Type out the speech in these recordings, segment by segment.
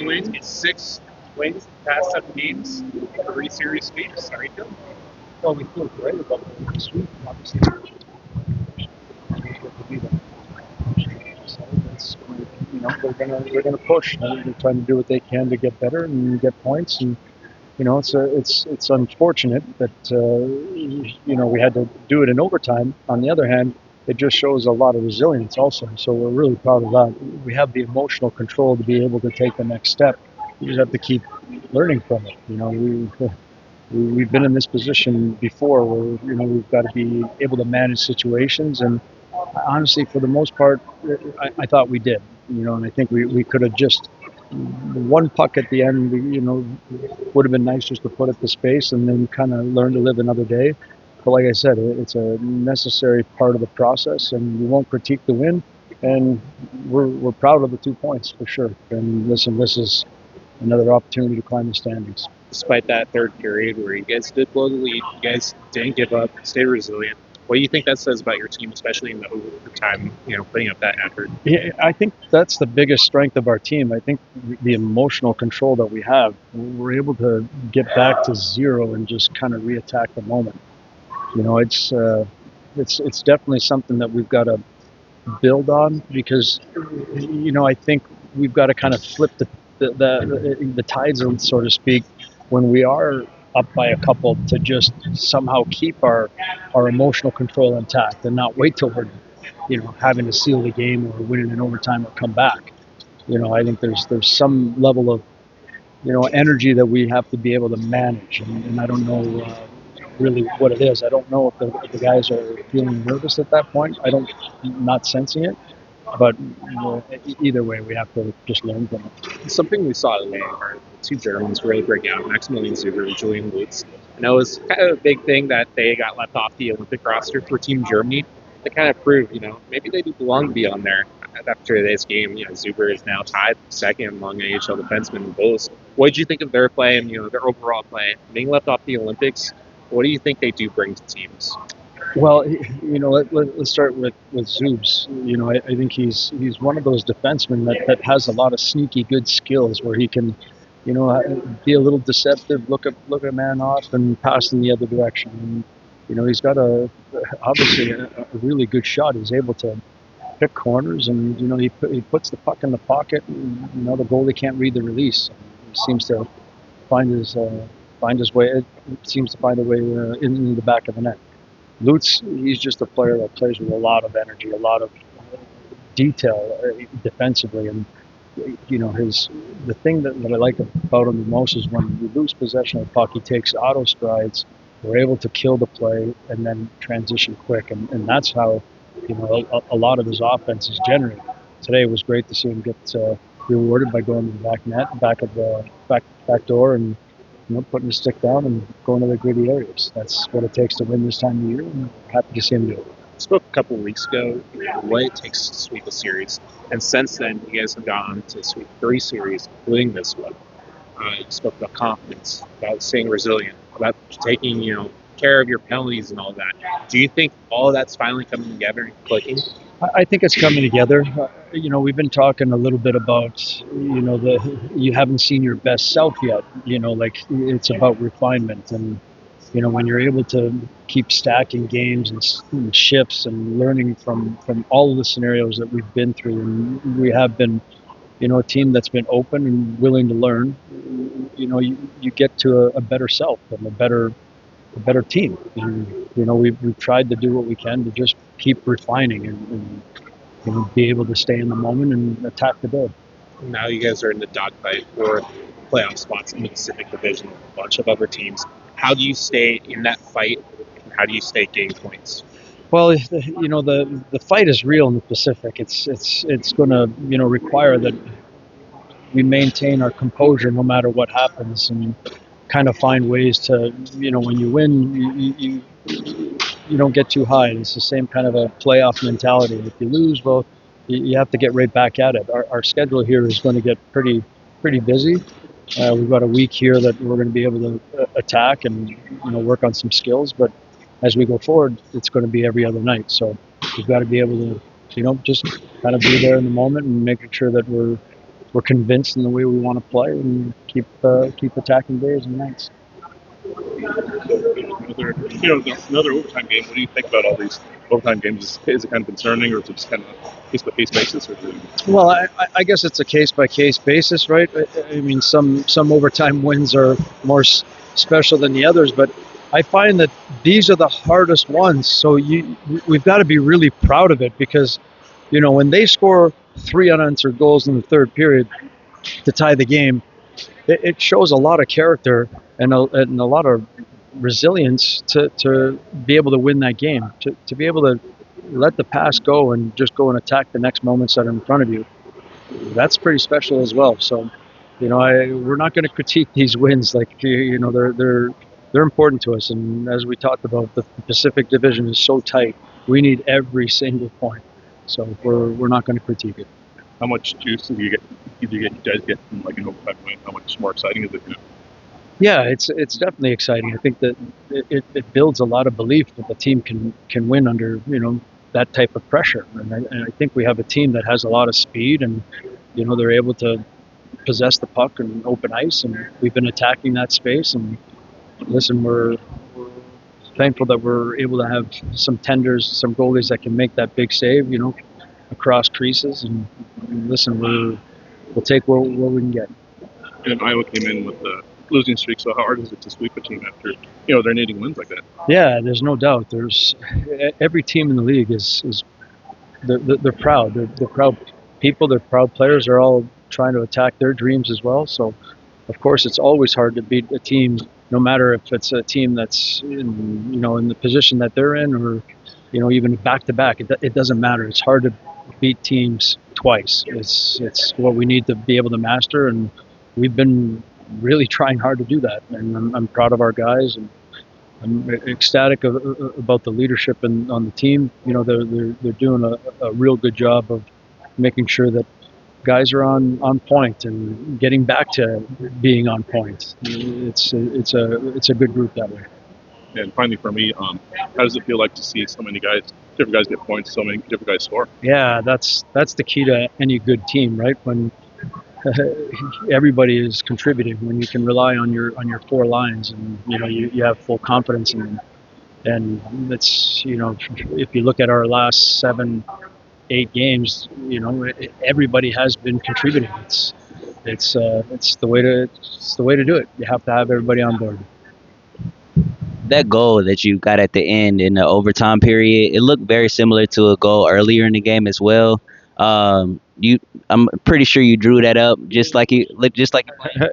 wins, 6 wins, past 7 games, 3 series sweeps. How are you feeling? Well, we feel great about the sweep. Obviously, so that's, they're gonna push. They're trying to do what they can to get better and get points. And it's unfortunate that we had to do it in overtime. On the other hand, it just shows a lot of resilience also. So we're really proud of that. We have the emotional control to be able to take the next step. We just have to keep learning from it. We've been in this position before where we've got to be able to manage situations, and honestly, for the most part, I thought we did. And I think we could have just one puck at the end. Would have been nice just to put it to space and then kind of learn to live another day. But like I said, it's a necessary part of the process, and we won't critique the win. And we're proud of the 2 points for sure. And listen, this is another opportunity to climb the standings. Despite that third period where you guys did blow the lead, you guys didn't give up, stayed resilient. What do you think that says about your team, especially in the overtime, putting up that effort? Yeah, I think that's the biggest strength of our team. I think the emotional control that we have, we're able to get back to zero and just kind of reattack the moment. It's definitely something that we've got to build on because I think we've got to kind of flip the tides, so to speak, when we are up by a couple, to just somehow keep our emotional control intact and not wait till we're having to seal the game or winning in overtime or come back. I think there's some level of energy that we have to be able to manage, and I don't know really what it is. I don't know if the guys are feeling nervous at that point. I'm not sensing it, but either way, we have to just learn from it. Something we saw today are the 2 Germans really break out, Maximilian Zuber and Julian Lutz. I know it was kind of a big thing that they got left off the Olympic roster for Team Germany. To kind of prove, maybe they do belong to be on there. After today's game, Zuber is now tied second among AHL defensemen and goals. What did you think of their play and their overall play? Being left off the Olympics, what do you think they do bring to teams? Well, let's start with Zubs. I think he's one of those defensemen that has a lot of sneaky good skills where he can, be a little deceptive, look a man off and pass in the other direction. And, he's got obviously a really good shot. He's able to pick corners, and he puts the puck in the pocket. And, the goalie can't read the release. He seems to find his way. It seems to find a way in the back of the net. Lutz, he's just a player that plays with a lot of energy, a lot of detail defensively, and the thing that I like about him the most is when we lose possession of the puck, he takes auto strides. We're able to kill the play and then transition quick, and that's how a lot of his offense is generated. Today it was great to see him get rewarded by going to the back door and putting his stick down and going to the gritty areas. That's what it takes to win this time of year, and I'm happy to see him do it. I spoke a couple of weeks ago what it takes to sweep a series, and since then you guys have gone on to sweep 3 series, including this one. You spoke about confidence, about staying resilient, about taking care of your penalties and all that. Do you think all of that's finally coming together and clicking? I think it's coming together. We've been talking a little bit about, you haven't seen your best self yet. Like it's about refinement, and when you're able to keep stacking games and shifts and learning from all of the scenarios that we've been through, and we have been, a team that's been open and willing to learn. You get to a better self and a better team. And, we've tried to do what we can to just keep refining and be able to stay in the moment and attack the day. Now you guys are in the dogfight for playoff spots in the Pacific Division with a bunch of other teams. How do you stay in that fight, and how do you stay getting points? Well, the fight is real in the Pacific. It's going to require that we maintain our composure no matter what happens, and kind of find ways to when you win, you don't get too high. It's the same kind of a playoff mentality. If you lose, well, you have to get right back at it. Our schedule here is going to get pretty busy. We've got a week here that we're going to be able to attack and work on some skills. But as we go forward, it's going to be every other night. So we've got to be able to just kind of be there in the moment and making sure that we're we're convinced in the way we want to play and keep attacking days and nights. Another overtime game. What do you think about all these overtime games? Is it kind of concerning, or is it just kind of case by case basis? Well, I guess it's a case by case basis, right? I mean, some overtime wins are more special than the others, but I find that these are the hardest ones. So we've got to be really proud of it because, when they score 3 unanswered goals in the third period to tie the game, it shows a lot of character and a lot of resilience to be able to win that game, to be able to let the past go and just go and attack the next moments that are in front of you. That's pretty special as well. So, we're not going to critique these wins. Like, they're important to us. And as we talked about, the Pacific Division is so tight. We need every single point. So we're not going to critique it. How much juice do you guys get from like an overtime win? How much more exciting is it? Yeah, it's definitely exciting. I think that it builds a lot of belief that the team can win under that type of pressure. And I think we have a team that has a lot of speed, and they're able to possess the puck and open ice, and we've been attacking that space. And listen, we're thankful that we're able to have some tenders, some goalies that can make that big save, across creases. And listen, we'll take what we can get. And Iowa came in with the losing streak, so how hard is it to sweep a team after they're needing wins like that? Yeah, there's no doubt. There's every team in the league is they're proud. They're proud people. They're proud players. They're all trying to attack their dreams as well. So, of course, it's always hard to beat a team, no matter if it's a team that's in the position that they're in, or even back to back. It doesn't matter. It's hard to beat teams twice. It's what we need to be able to master, and we've been really trying hard to do that. And I'm proud of our guys, and I'm ecstatic about the leadership on the team. They're doing a real good job of making sure that guys are on point and getting back to being on point. It's a good group that way. And finally, for me, how does it feel like to see so many different guys get points, so many different guys score? Yeah, that's the key to any good team, right? When everybody is contributing, when you can rely on your 4 lines, and you have full confidence in them. And it's if you look at our last 7-8 games, everybody has been contributing. It's the way to do it. You have to have everybody on board. That goal that you got at the end in the overtime period, it looked very similar to a goal earlier in the game as well. I'm pretty sure you drew that up just like you.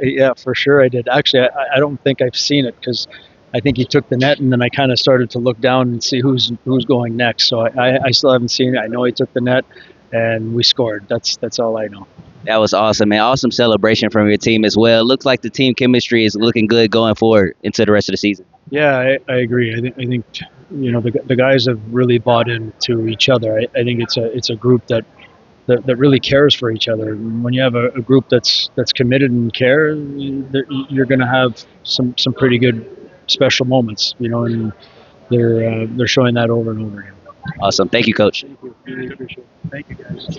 Yeah, for sure I did. Actually, I don't think I've seen it, because I think he took the net, and then I kind of started to look down and see who's going next. So I still haven't seen it. I know he took the net, and we scored. That's all I know. That was awesome, man. Awesome celebration from your team as well. Looks like the team chemistry is looking good going forward into the rest of the season. Yeah, I agree. I think the guys have really bought into each other. I think it's a group that really cares for each other. When you have a group that's committed and care, you're going to have some pretty good special moments. And they're showing that over and over again. Awesome. Thank you, Coach. Thank you. Really appreciate it. Thank you, guys.